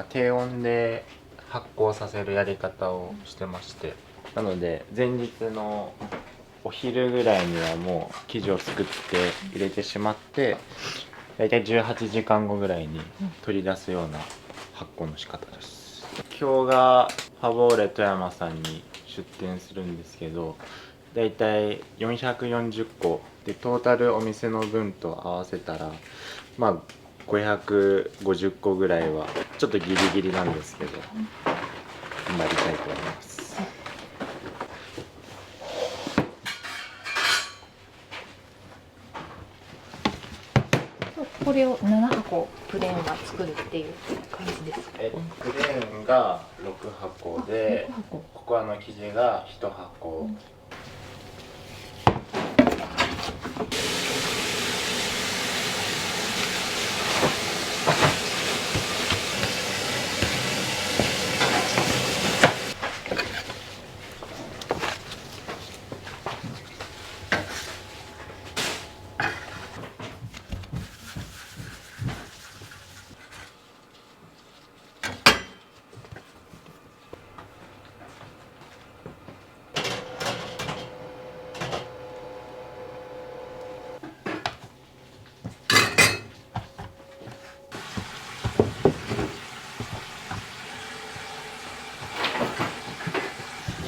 低温で発酵させるやり方をしてまして、なので前日のお昼ぐらいにはもう生地を作って入れてしまって、だいたい18時間後ぐらいに取り出すような発酵の仕方です。今日がファボーレ富山さんに出店するんですけど、だいたい440個でトータルお店の分と合わせたらまあ550個ぐらいはちょっとギリギリなんですけど頑張りたいと思います。これを7箱プレーンが作るっていう感じですか？プレーンが6箱で、ココアの生地が1箱。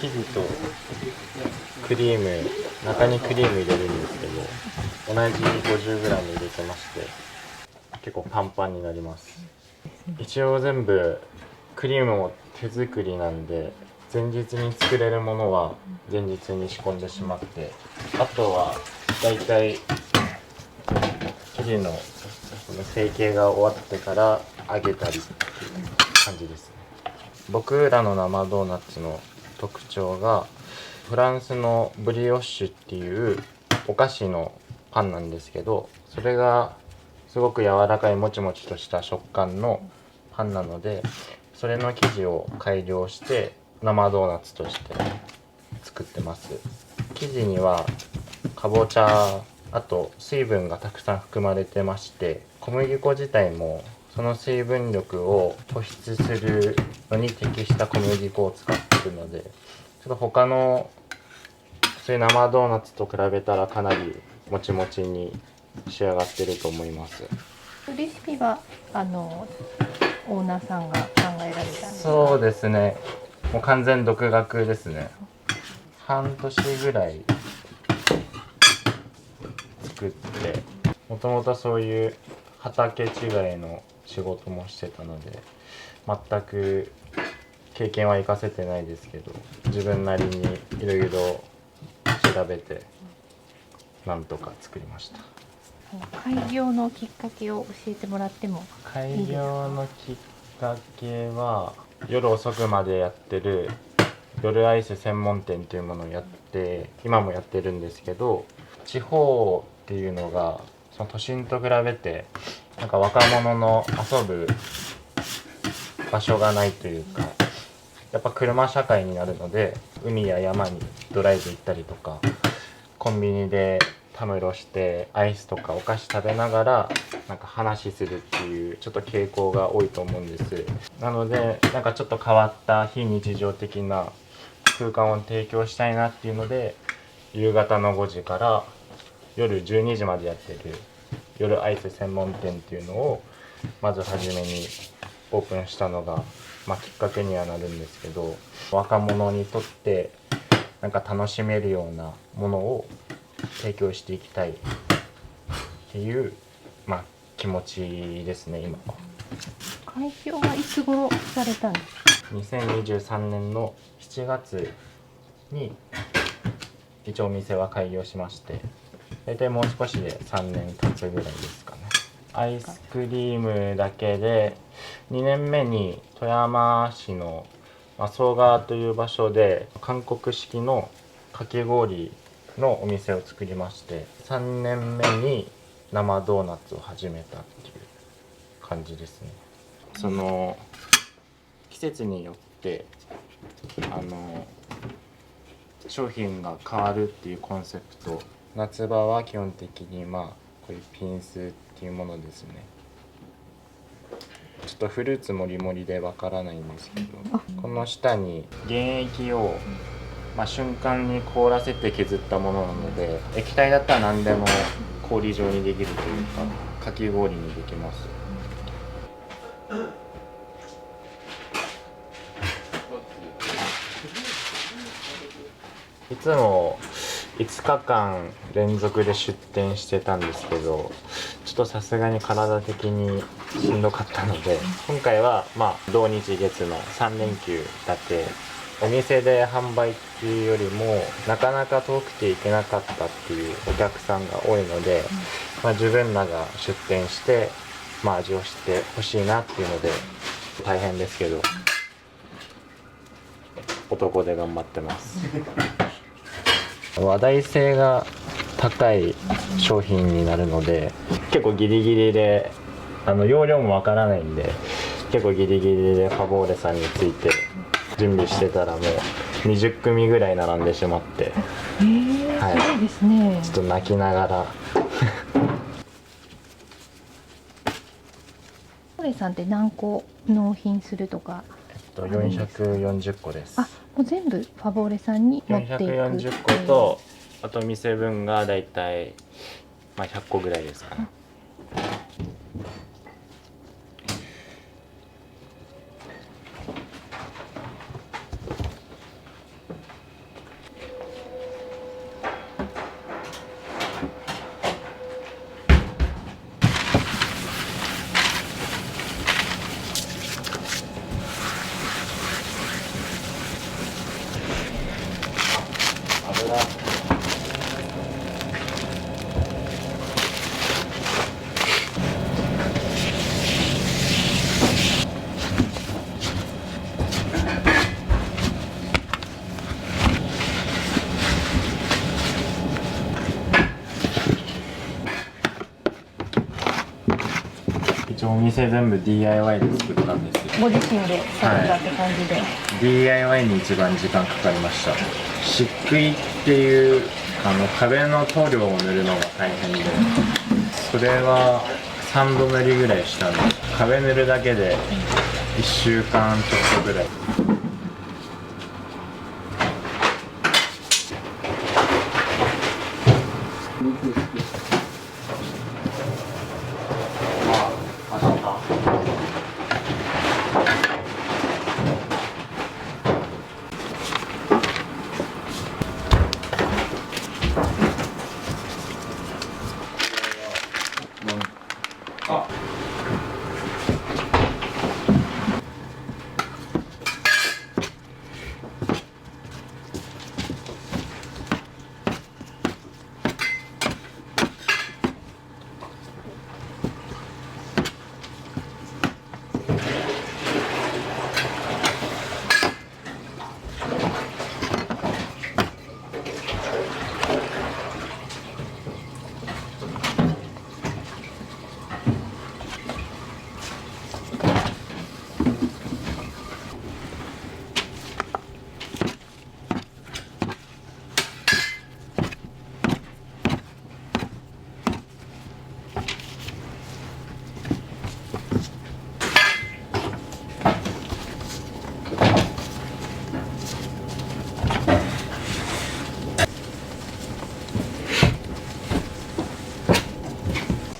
生地とクリーム、中にクリーム入れるんですけど、同じ 50g 入れてまして結構パンパンになります。一応全部クリームも手作りなんで、前日に作れるものは前日に仕込んでしまって、あとはだいたい生地の成形が終わってから揚げたりっていう感じですね。僕らの生ドーナツの特徴がフランスのブリオッシュっていうお菓子のパンなんですけど、それがすごく柔らかいもちもちとした食感のパンなので、それの生地を改良して生ドーナツとして作ってます。生地にはかぼちゃ、あと水分がたくさん含まれてまして、小麦粉自体もその水分力を保湿するのに適した小麦粉を使っているので、ちょっと他のそういう生ドーナツと比べたらかなりもちもちに仕上がってると思います。レシピはオーナーさんが考えられたんですか？そうですね、もう完全独学ですね。半年ぐらい作って、もともとそういう畑違いの仕事もしてたので全く経験は生かせてないですけど、自分なりにいろいろ調べてなんとか作りました。開業のきっかけを教えてもらってもいいですか？開業のきっかけは夜遅くまでやってる夜アイス専門店っていうものをやって、今もやってるんですけど、地方っていうのがその都心と比べてなんか若者の遊ぶ場所がないというか、やっぱ車社会になるので、海や山にドライブ行ったりとか、コンビニでたむろしてアイスとかお菓子食べながらなんか話するっていうちょっと傾向が多いと思うんです。なのでなんかちょっと変わった非日常的な空間を提供したいなっていうので、夕方の5時から夜12時までやってる夜アイス専門店っていうのをまず初めにオープンしたのが、きっかけにはなるんですけど、若者にとってなんか楽しめるようなものを提供していきたいっていう、気持ちですね今は。開業はいつ頃されたんですか2023年の7月に一応お店は開業しまして、大体もう少しで3年経つぐらいですかね。アイスクリームだけで2年目に富山市の総川という場所で韓国式のかき氷のお店を作りまして、3年目に生ドーナツを始めたっていう感じですね。その季節によって商品が変わるっていうコンセプト、夏場は基本的にこういうピンスっていうものですね。ちょっとフルーツもりもりでわからないんですけど、この下に原液を、瞬間に凍らせて削ったものなので、液体だったら何でも氷状にできるというか、かき氷にできます。いつも5日間連続で出店してたんですけど、ちょっとさすがに体的にしんどかったので、今回は土日月の3連休だけお店で販売っていうよりもなかなか遠くて行けなかったっていうお客さんが多いので、自分らが出店して味を知ってほしいなっていうので、大変ですけど男で頑張ってます話題性が高い商品になるので、結構ギリギリで容量もわからないんで、結構ギリギリでファボーレさんについて準備してたらもう20組ぐらい並んでしまって、すごいですね。ちょっと泣きながらファボーレさんって何個納品するとか440個です。もう全部ファボーレさんに持っていく。440個と、あと店分がだいたい100個ぐらいですかね。一応お店全部 DIY で作ったんですよ。ご自身で作ったって感じで、DIY に一番時間かかりました。漆喰っていう壁の塗料を塗るのが大変で、それは3度塗りぐらいしたんで、壁塗るだけで1週間ちょっとぐらい。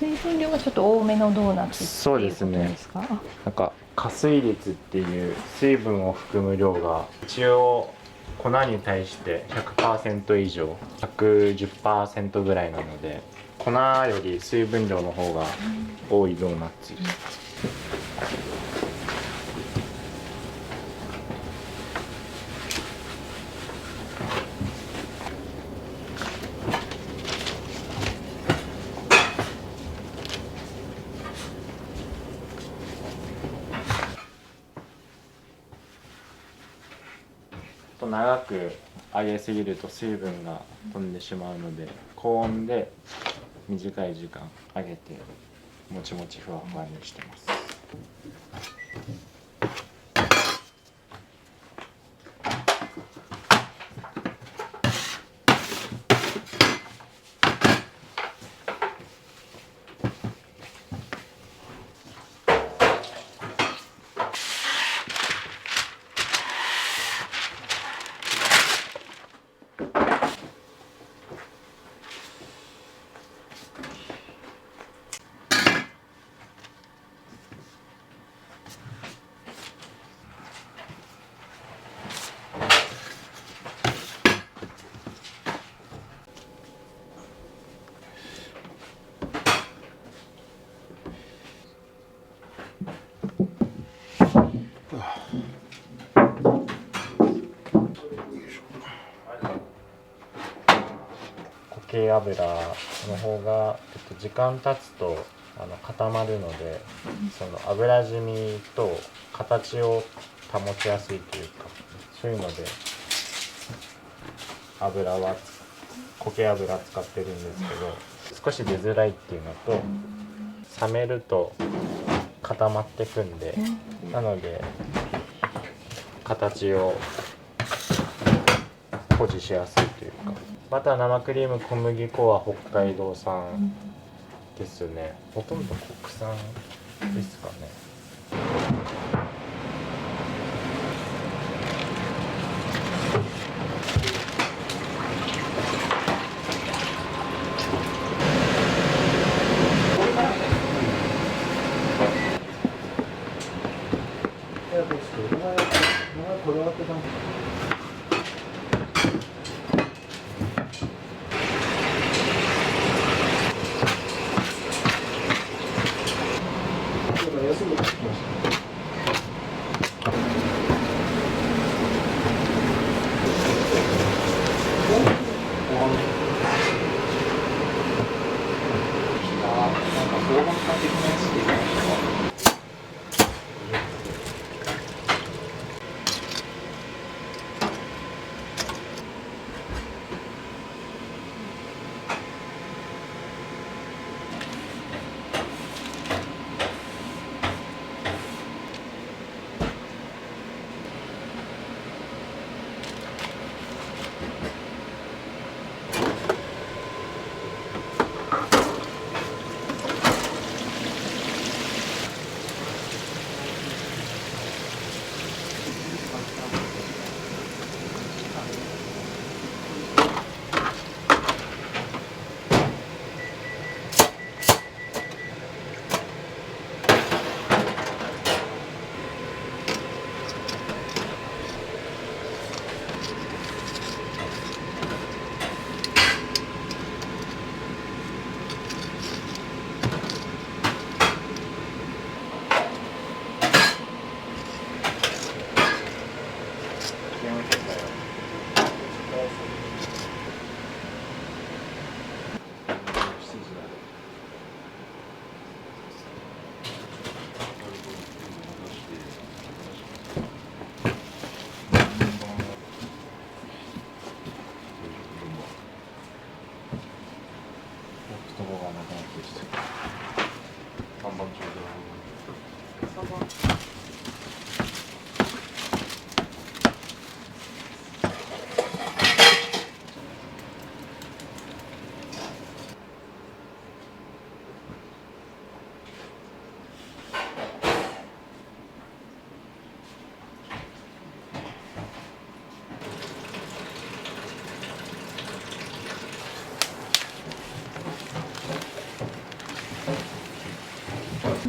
水分量がちょっと多めのドーナツっていうそうことですね。ですか？なんか加水率っていう水分を含む量が一応粉に対して 100% 以上 110% ぐらいなので、粉より水分量の方が多いドーナツ。長く揚げすぎると水分が飛んでしまうので、高温で短い時間揚げてもちもちふわふわにしてます。固形油の方が、時間経つと固まるので、その油染みと形を保ちやすいというか、そういうので油は固形油使ってるんですけど、少し出づらいっていうのと、冷めると固まってくんで、なので形を保持しやすいというか。バター、生クリーム、小麦粉は北海道産ですね。ほとんど国産ですかね。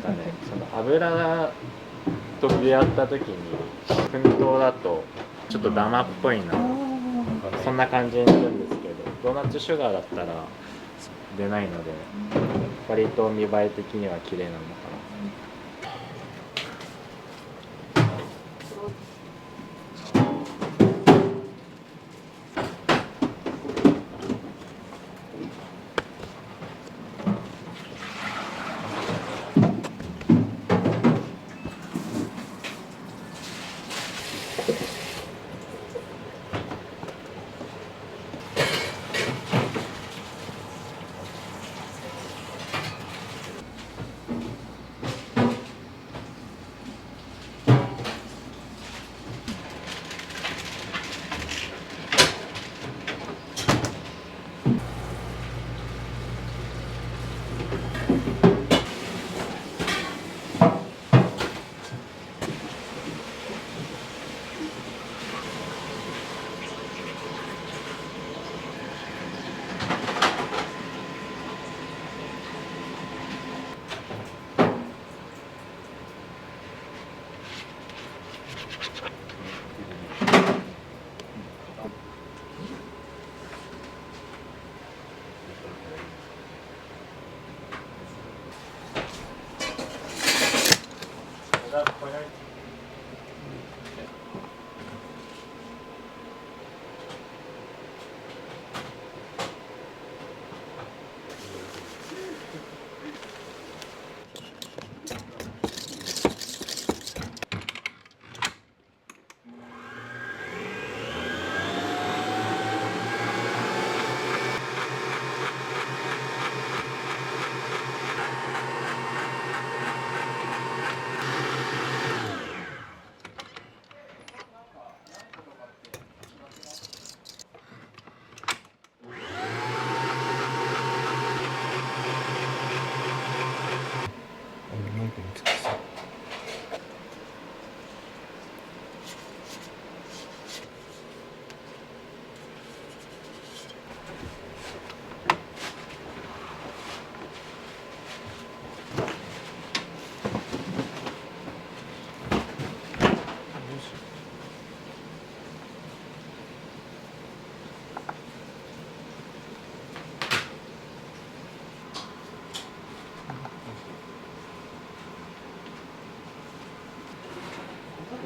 その油と出会った時に、粉糖だとちょっとダマっぽいな、そんな感じになるんですけど、ドーナツシュガーだったら出ないので、割と見栄え的には綺麗なのかな。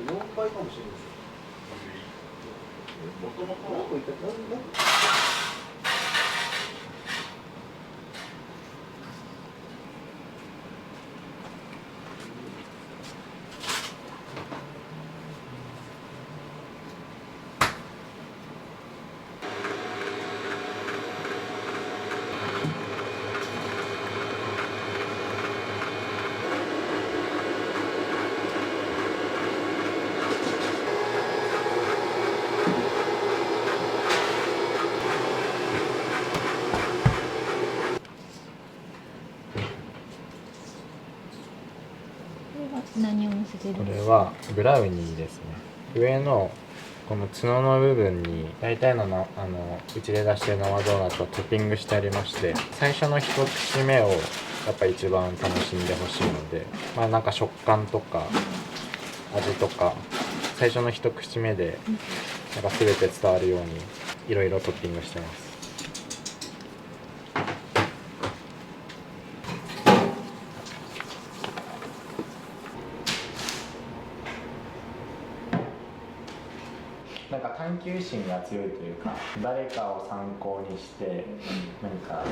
4倍かもしれないですよ。もともとなんか言ったなんか何を乗せてるんこですか？れはブラウニーですね。上のこの角の部分に大体のうちで出してる生ドーナツをトッピングしてありまして、最初の一口目をやっぱ一番楽しんでほしいので、まあなんか食感とか味とか最初の一口目でなんか全て伝わるようにいろいろトッピングしてます。なんか探求心が強いというか、誰かを参考にしてなんか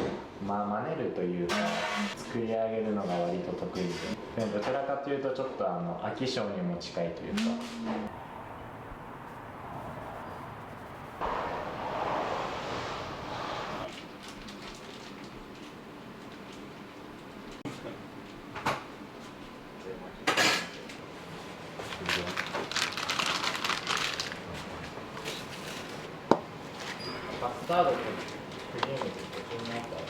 真似るというか作り上げるのが割と得意で、どちらかというとちょっと飽き性にも近いというか。カスタードとクリームと途中にあったら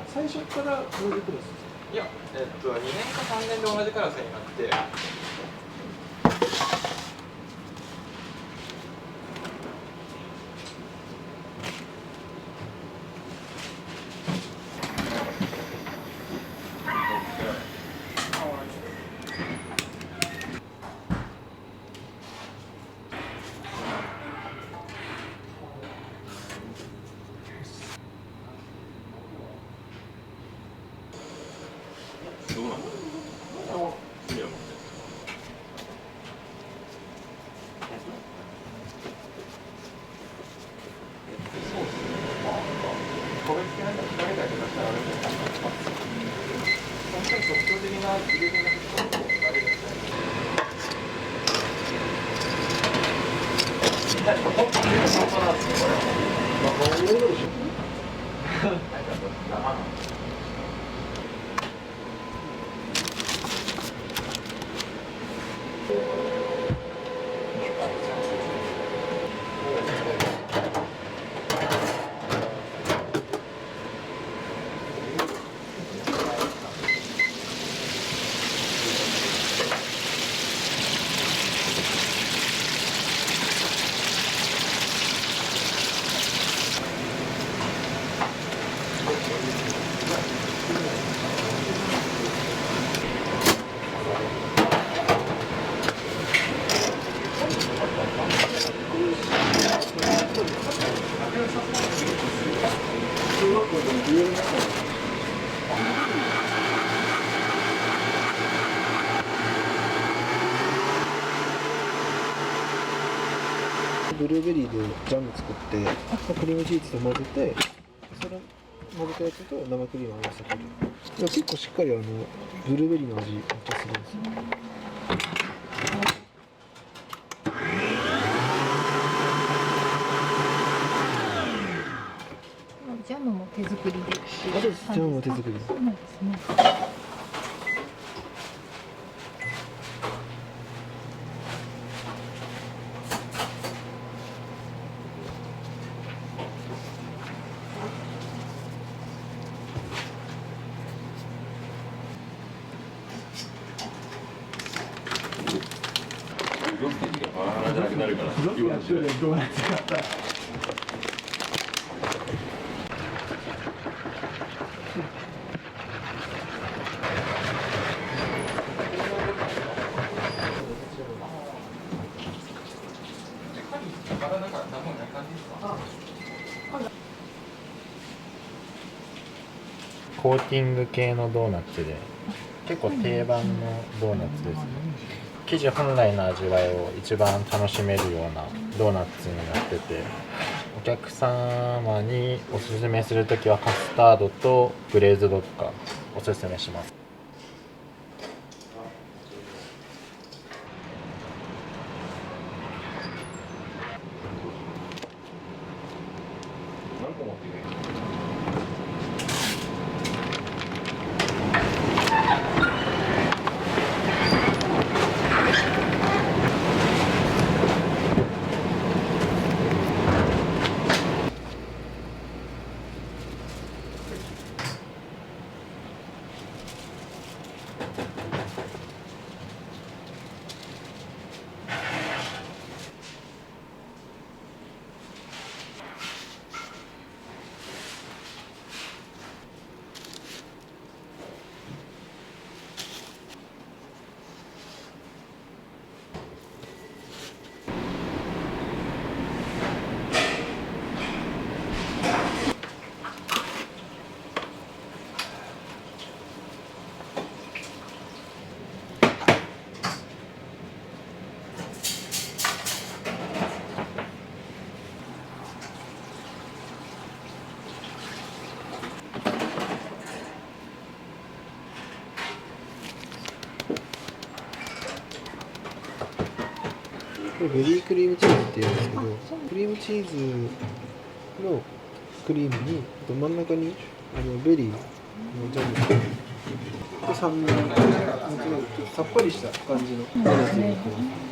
最初から同じクラスですか？いや、2年か3年で同じクラスになって、どうなんだろう。いや個別でなんか調べたりとかしたらあれですけど、本当に特徴的な自分の人を慣れるみたいな。本当なんですよ、これは。生のブルーベリーでジャム作ってクリームチーズと混ぜて、それ混ぜたやつと生クリームを合わせてる。結構しっかりブルーベリーの味めっちゃするんですよ。ジャムも手作りで。あ、そうです。ジャムも手作りです。そうなんですね。色付けがバラバラじゃなくなるから色の違いドーナツ買ったらコーティング系のドーナツで結構定番のドーナツですね。生地本来の味わいを一番楽しめるようなドーナツになってて、お客様におすすめするときはカスタードとグレーズドとかおすすめします。何個持ってくるこれベリークリームチーズって言うんですけど、クリームチーズのクリームにあと真ん中にベリーのジャムと酸味がさっぱりした感じのドーナツになってます。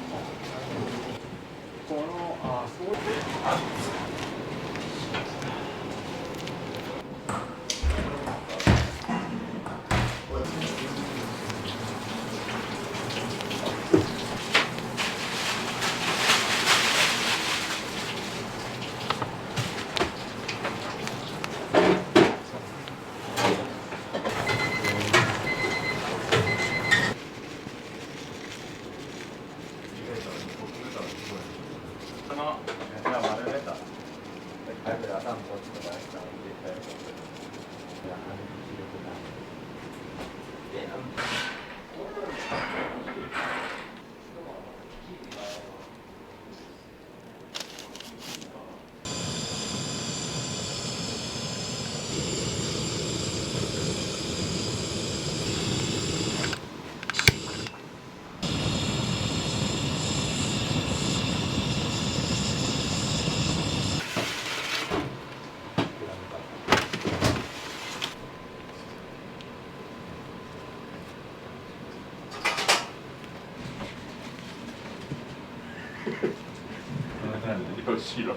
よしろ。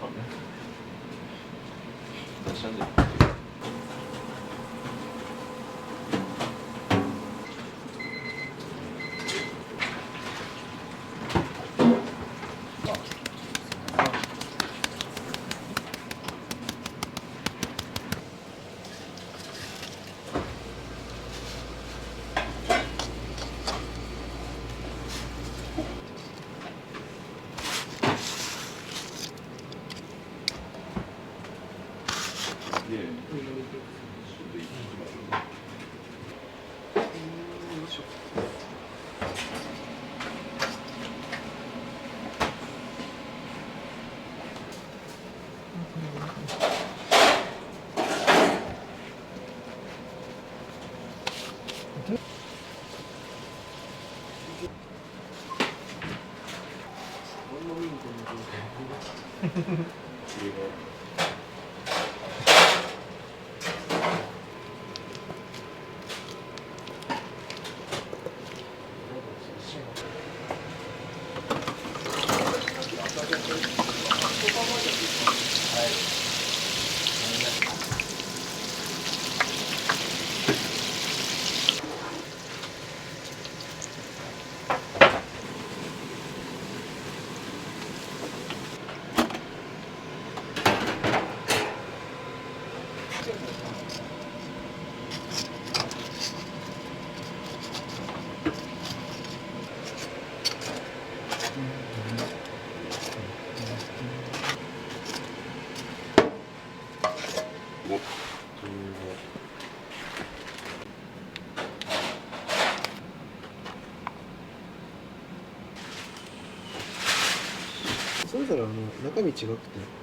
それぞれ中身違くて、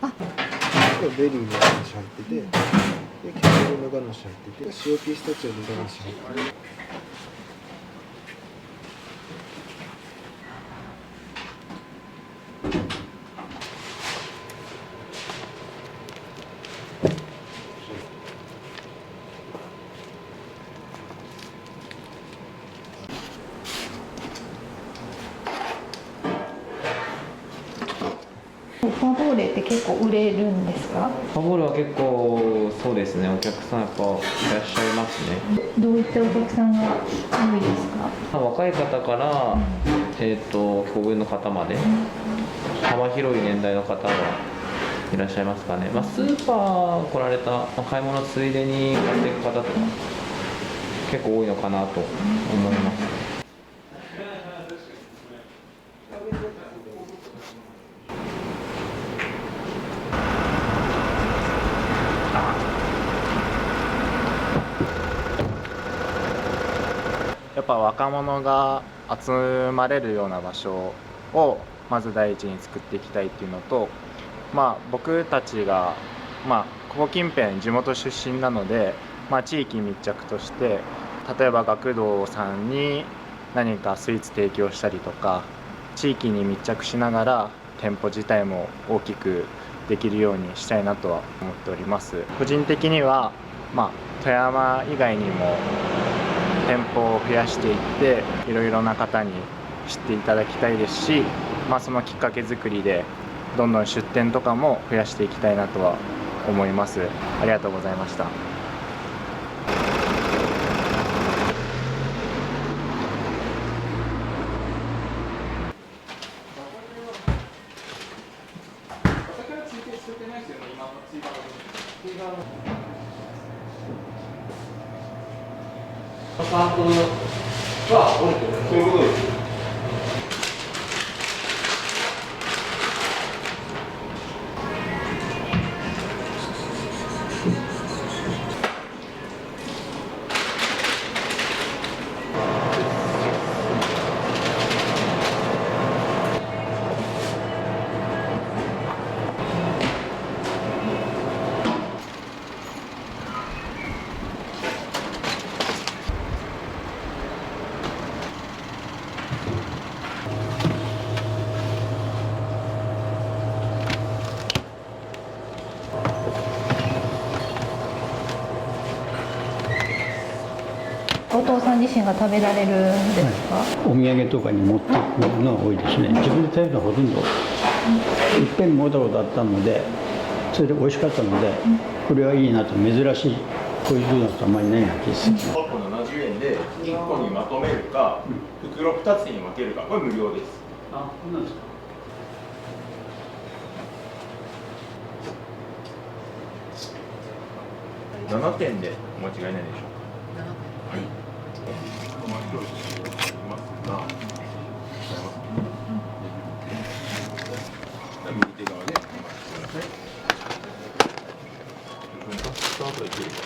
あベリーのガナッシュ入ってて、でキャラメルのガナッシュ入ってて、塩ピスタチオのガナッシュ入ってて。ファボーレって結構売れるんですか？ファボールは結構そうですね、お客さんやっぱいらっしゃいますね。どういったお客さんが多いですか？若い方から、結構上の方まで幅広い年代の方がいらっしゃいますかね。スーパー来られた、買い物ついでに買っていく方とか結構多いのかなと思います。やっぱ若者が集まれるような場所をまず第一に作っていきたいっていうのと、僕たちが、ここ近辺地元出身なので、地域密着として例えば学童さんに何かスイーツ提供したりとか、地域に密着しながら店舗自体も大きくできるようにしたいなとは思っております。個人的には、富山以外にも店舗を増やしていっていろいろな方に知っていただきたいですし、そのきっかけ作りでどんどん出店とかも増やしていきたいなとは思います。ありがとうございました。サークルは降りてる。そういうことです。お父さん自身が食べられるんですか？お土産とかに持っていくのが多いですね。自分で食べるのはほとんど、いっぺん持ったことあったので、それで美味しかったので、これはいいなと、珍しい、こういうドーナツあんまりないような気がする。1個70円で1個にまとめるか、袋2つに分けるか、これ無料です。あ、そうなんですか。7点でお間違いないでしょうか。はい。右手側でお待ちください。スタートできるか。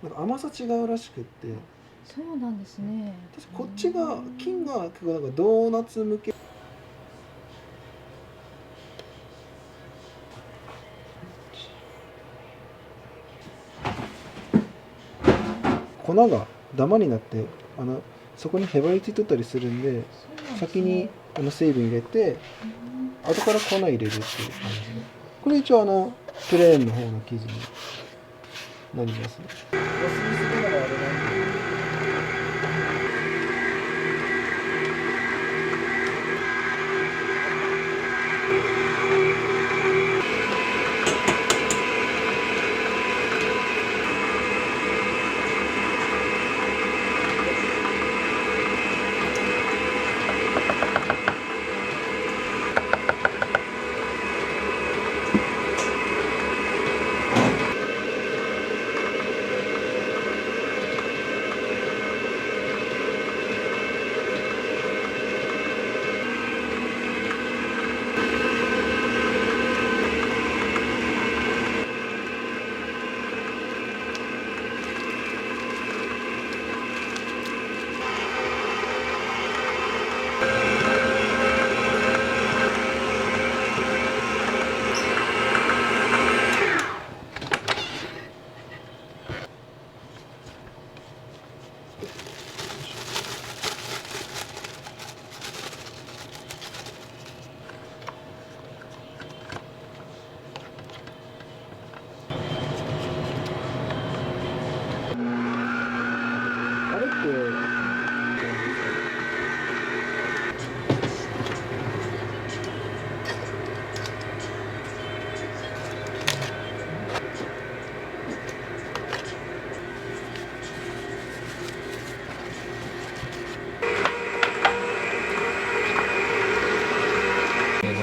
なんか甘さ違うらしくって、そうなんですね。確かこっちが金が結構なんかドーナツ向け。粉がダマになってそこにへばりついとったりするんで、先に水分入れて後から粉入れるっていう感じで、これ一応プレーンの方の生地になりますね。お酢にするのがあれなんで。あれってけど、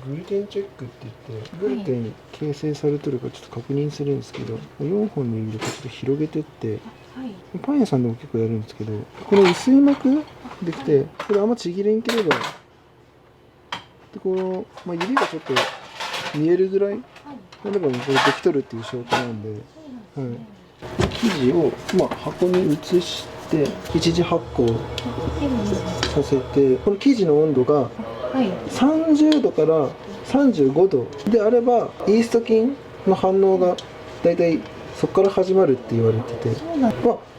グルテンチェックって言ってグルテン形成されてるかちょっと確認するんですけど、4本の指でこうちょっと広げてってパン屋さんでも結構やるんですけど、これ薄い膜できて、これあんまちぎれんければでこの、指がちょっと見えるぐらいなればこれできとるっていう証拠なんで、はい、生地を、箱に移して一時発酵させて、この生地の温度が30度から35度であればイースト菌の反応がだいたいそこから始まるって言われてて、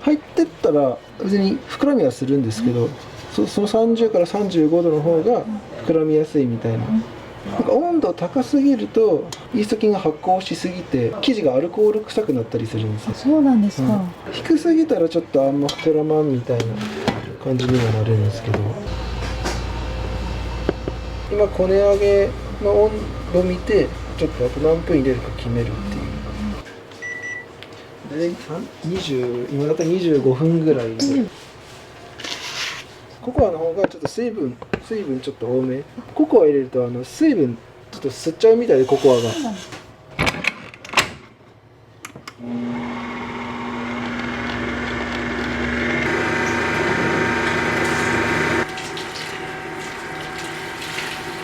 入ってったら別に膨らみはするんですけど、その30から35度の方が膨らみやすいみたいな。なんか温度高すぎるとイースト菌が発酵しすぎて生地がアルコール臭くなったりするんですよ。そうなんですか。低すぎたらちょっとあんま膨らまんみたいな感じにはなるんですけど、今こね上げの温度見てちょっとあと何分入れるか決めるっていう。で今だったら25分ぐらいで、ココアの方がちょっと水分ちょっと多め。ココア入れると水分ちょっと吸っちゃうみたいで、ココアが。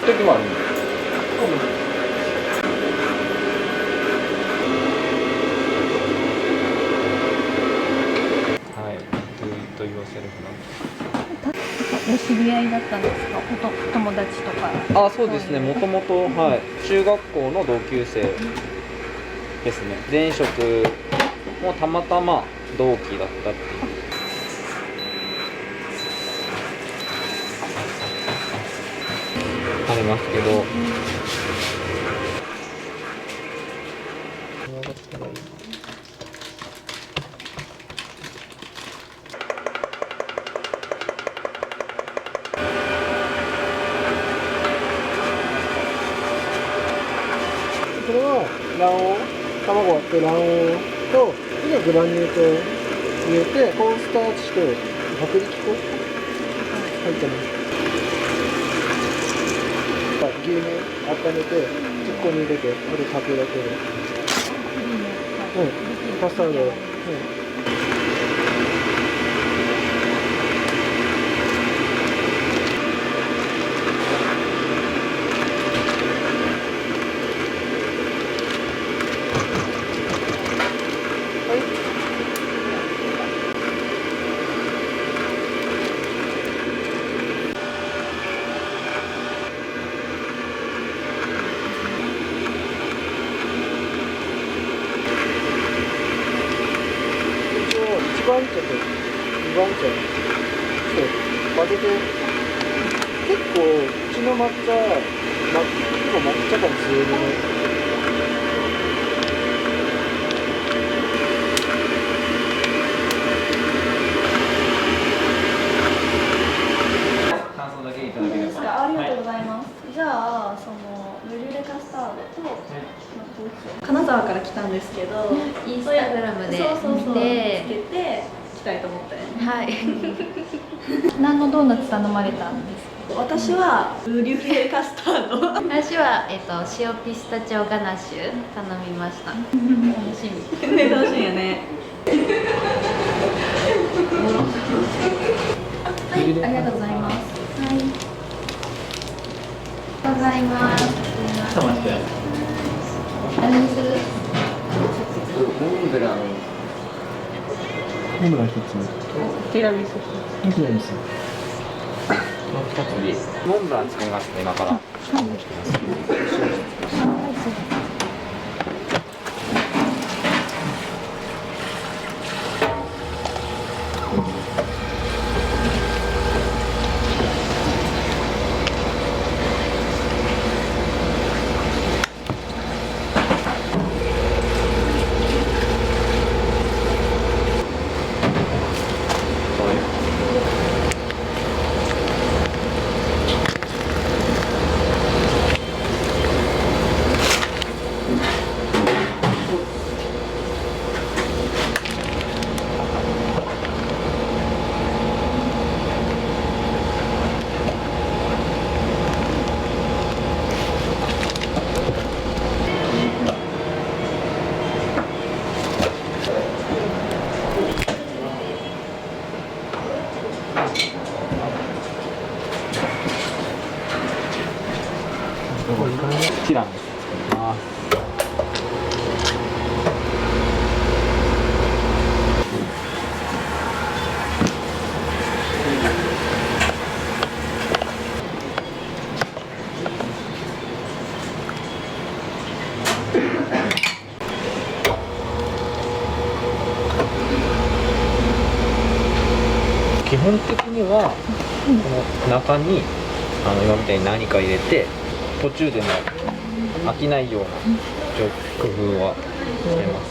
時もあるんです。はい、Do it yourself なんで。お知り合いだったんですか？友達とか。あ、そうですね。もともと中学校の同級生ですね。前職もたまたま同期だったっていう。ありますけど。これは卵黄、卵割って卵黄と今グラニュー糖入れてコーンスターチと薄力粉入ってます。牛乳温めて10個に入れてこれ炊くだけで、カスタード、番茶と2番茶そう混ぜて結構うちの抹茶結構抹茶感強めの感想だけいただければ。ありがとうございます。じゃあそのブリュレカスタードと、金沢から来たんですけど、インスタグラムでそう見てつけて来たいと思って。はい何のドーナツ頼まれたんですか？私はブリュレカスタード。私は、塩ピスタチオガナッシュ頼みました。楽しみ。ね、楽しいよね。はい、ありがとうございます。はい。ございます。何にする？モンブラン。モンブラン1つティラミス。ティラミスの2つでモンブラン作りますね今から。ティラミス作ります。基本的にはこの中に今みたいに何か入れて途中でも飽きないような工夫はしてます。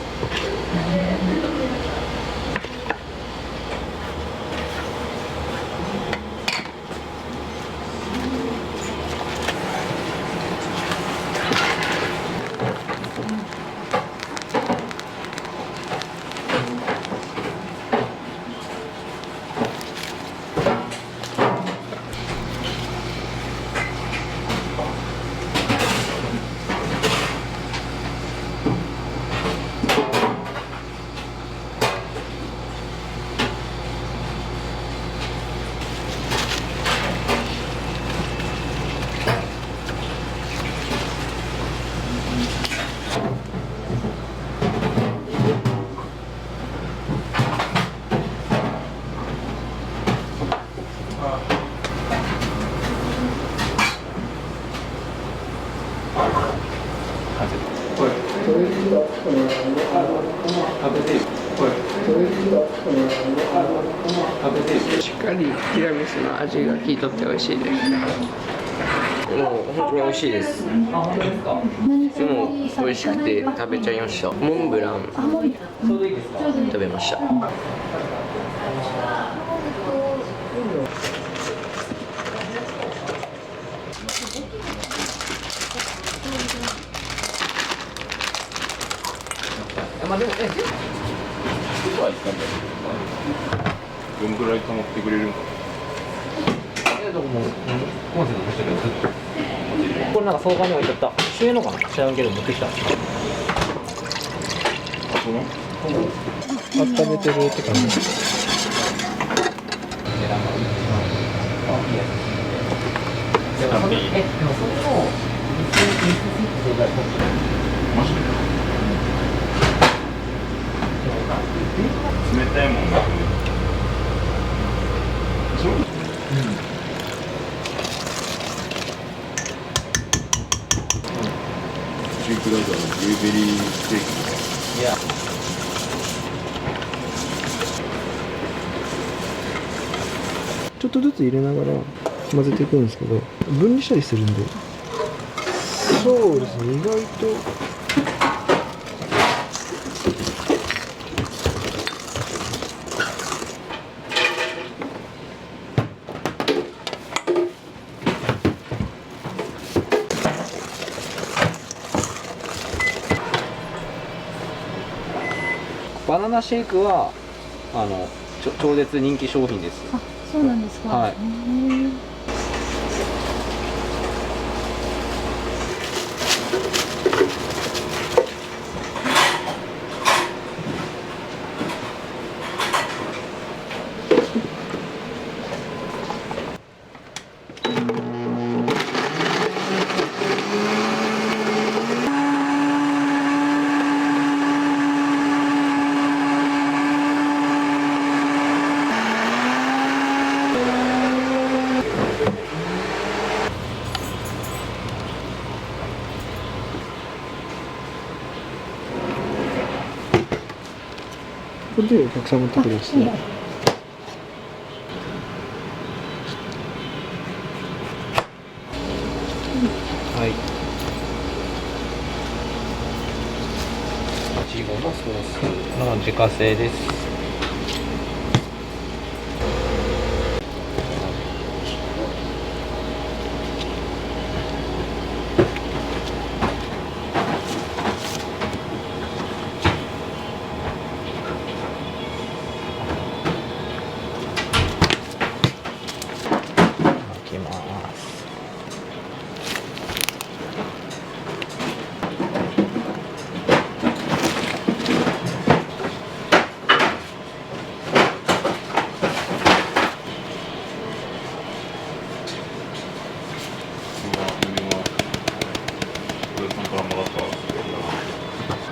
しっかりティラミスの味が効いとって美味しいです。もう本当に美味しいです。でも美味しくて食べちゃいました。モンブラン食べました。まあでもどんぐらい保ってくれるんか。これなんか相場に置いてあった。主演のかな？知らんけど持ってきた。温めてるって感じ冷たいもんが。シークラウドのブルーベリーステーキ。いや。ちょっとずつ入れながら混ぜていくんですけど、分離したりするんで、そうですね、意外と。バナナシェイクは超絶人気商品です。あ、そうなんですか。はい。これでお客様持ってください。はい。いちごのソースの自家製です。いきます。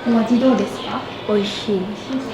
お味どうですか？美味しいです。